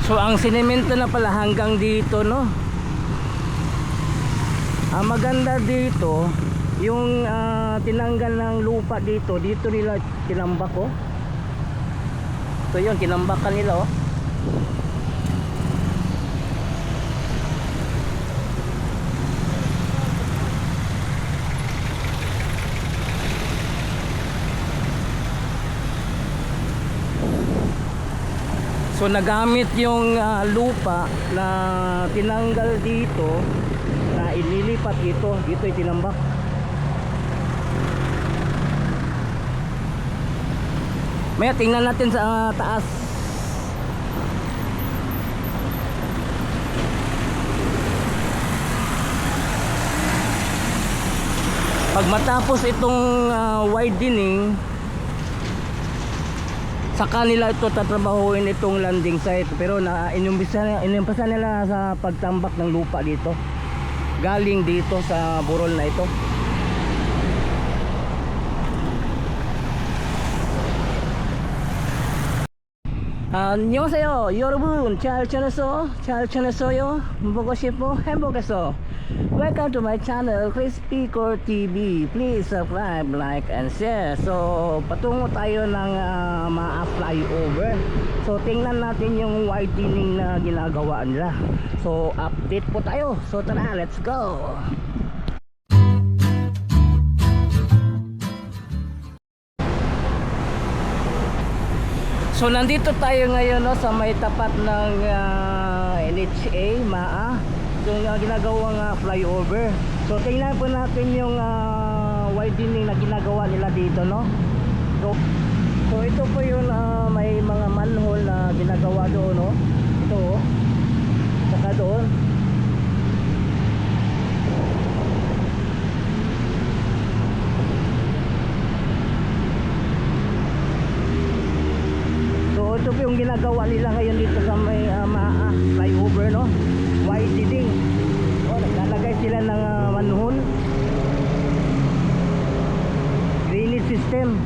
So ang sinemento na pala hanggang dito, no? Ang maganda dito, yung tinanggal ng lupa dito, dito nila tinambak, oh. So yun, tinambakan nila, oh. So nagamit yung lupa na tinanggal dito na ililipat dito, dito itinambak. Maya tingnan natin sa taas. Pag matapos itong widening, sa kanila ito tatrabahuin itong landing site, pero inumpisa nila sa pagtambak ng lupa dito, galing dito sa burol na ito. 안녕하세요 여러분, 잘 지냈어요? 보고 싶어? 행복했어. Welcome to my channel Crispy Core TV. Please subscribe, like and share. So patungo tayo ng ma-flyover. So tingnan natin yung widening na ginagawa nila. So update po tayo. So tara, let's go. So nandito tayo ngayon, no, sa may tapat ng NHA MAA. So ginagawang flyover. So tingnan po natin yung widening na ginagawa nila dito, no. So ito po yung may mga manhole na ginagawa doon, no. Ito, oh. Saka doon. Ito po yung ginagawa nila ngayon dito sa may MAA flyover, no, widening. Naglalagay sila ng manhole, drainage system.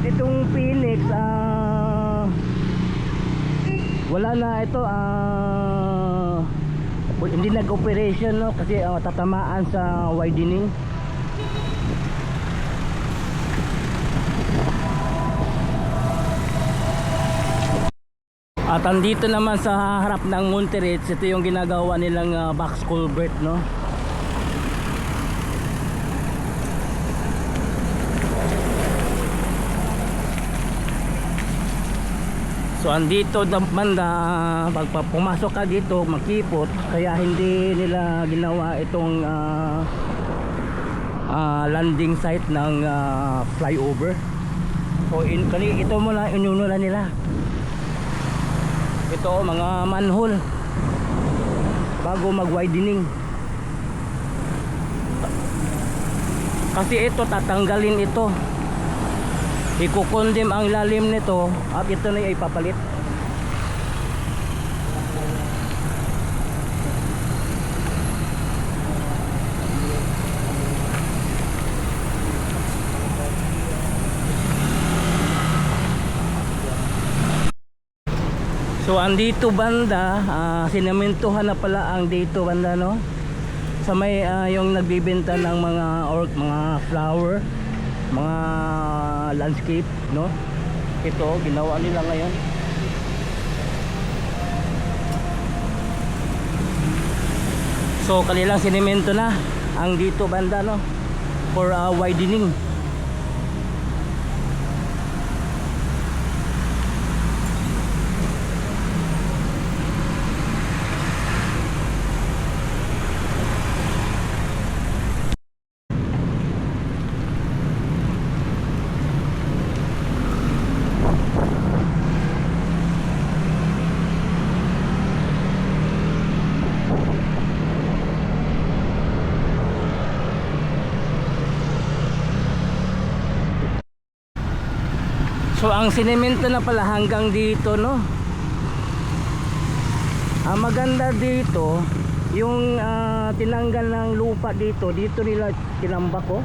Itong Phoenix, wala na ito, hindi nag-operation, no, kasi tatamaan sa widening. At andito naman sa harap ng Monterrey, ito yung ginagawa nilang box culvert, no. So andito banda, pag pumasok ka dito makipot, kaya hindi nila ginawa itong landing site ng flyover. So ito muna inunula nila. Ito mga manhole bago mag-widening. Kasi ito tatanggalin ito. Ikukondim ang lalim nito at ito na ipapalit. So andito banda, sinementohan na pala ang dito banda, no, sa may yung nagbibenta ng mga mga flower, mga landscape, no. Ito ginawa nila ngayon. So kanilang sinemento na ang dito banda, no, for widening. So ang sinemento na pala hanggang dito, no? Ang maganda dito, yung tinanggal ng lupa dito, dito nila kinambak, oh.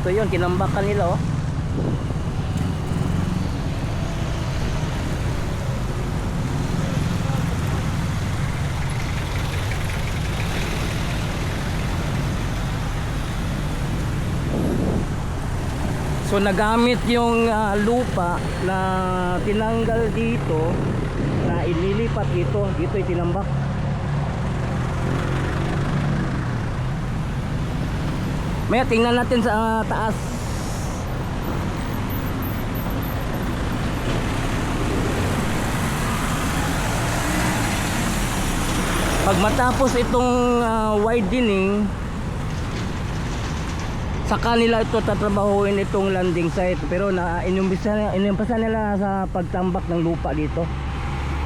So yun, kinambakan nila, oh. So nagamit yung lupa na tinanggal dito na inilipat dito, dito itinambak. Maya tingnan natin sa taas. Pag matapos itong widening, saka nila ito tatrabahuin itong landing site. Pero inumpisa nila sa pagtambak ng lupa dito,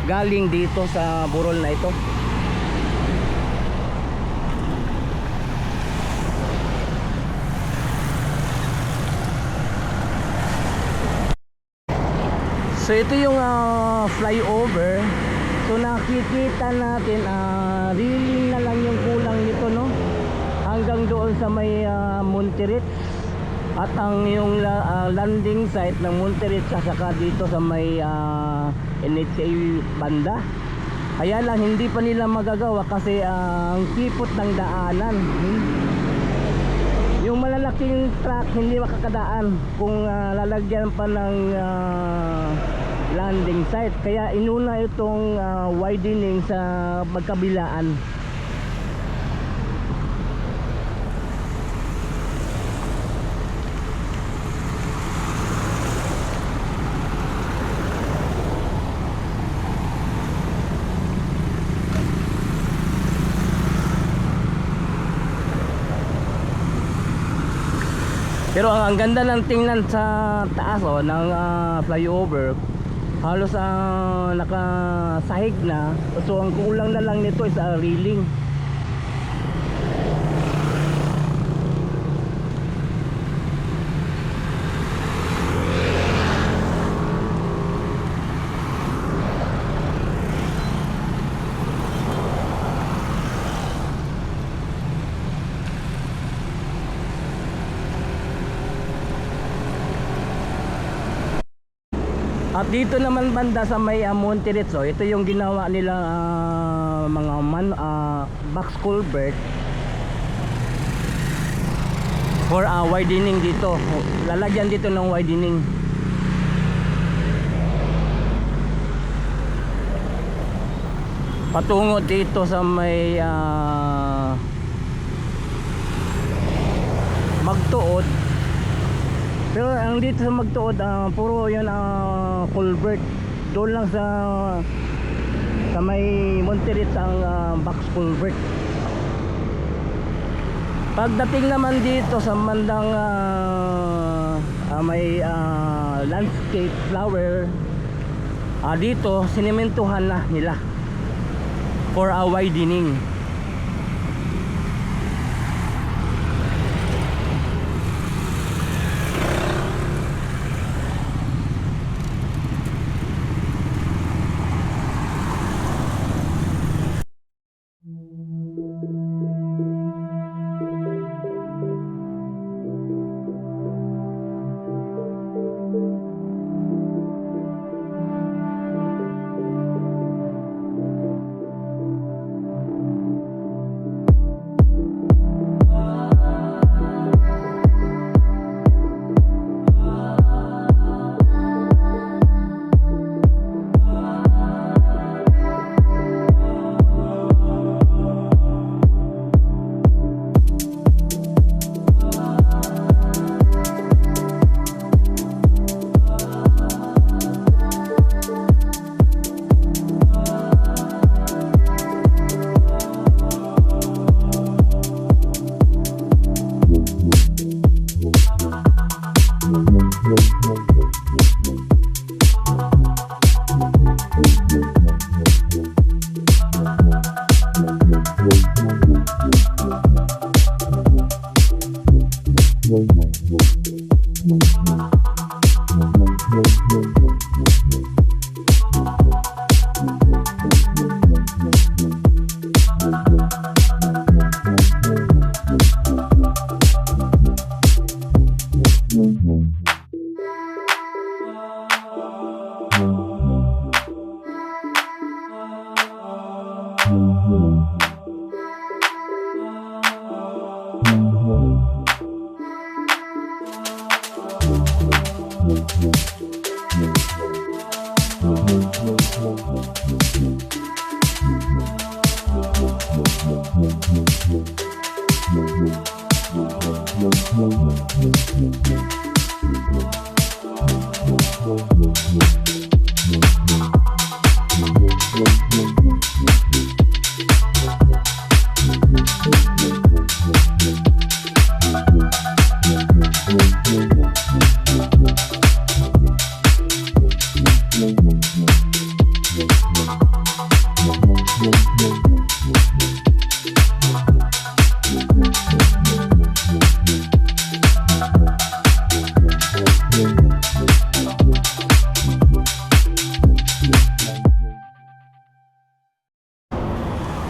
galing dito sa burol na ito. So ito yung flyover. So nakikita natin reeling na lang yung kulang nito, no? Hanggang doon sa may Monterrey. At ang yung landing site ng Monterrey saka dito sa may NHA banda. Kaya lang hindi pa nila magagawa kasi ang kipot ng daanan. Yung malalaking truck hindi makakadaan kung lalagyan pa ng landing site. Kaya inuna itong widening sa magkabilaan. Pero ang ganda ng tingnan sa taas, oh, ng flyover. Halos nakasahig na. So ang kulang na lang nito is railing. At dito naman banda sa may Monterrey, ito yung ginawa nila mga box culvert for widening dito. Lalagyan dito ng widening. Patungo dito sa may Magtuod. Pero ang dito sa Magtuod, puro yan culvert. Doon lang sa may Monterrey ang box culvert. Pagdating naman dito sa mandang may landscape flower, dito sinementuhan na nila for widening.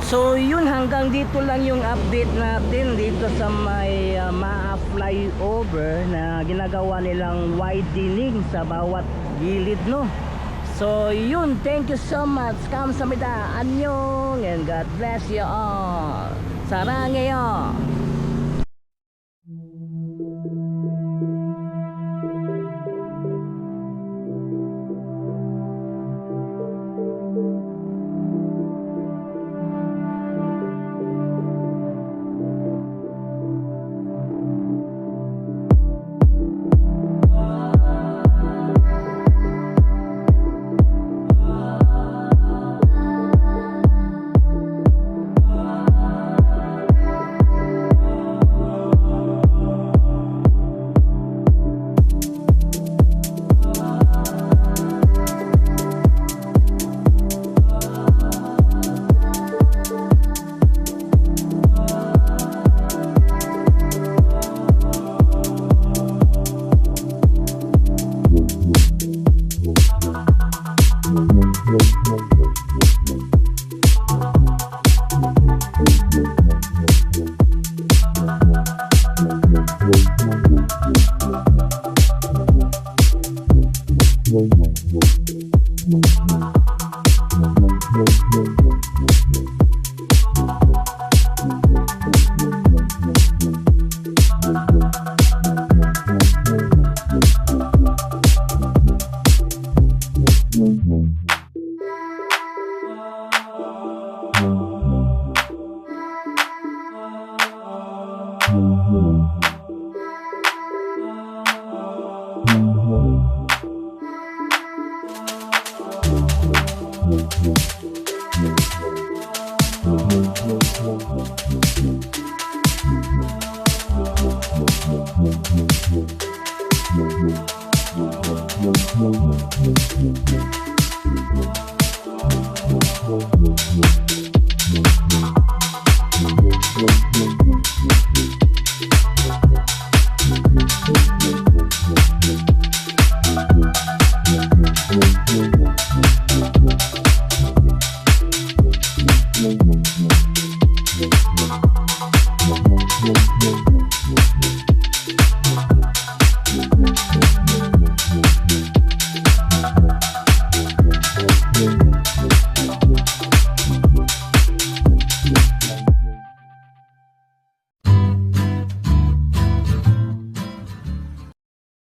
So yun, hanggang dito lang yung update natin dito sa may MAA flyover na ginagawa nilang widening sa bawat gilid, no? So yun, thank you so much. Kamsahamnida, annyeong, and God bless you all. Sarangeyo. No.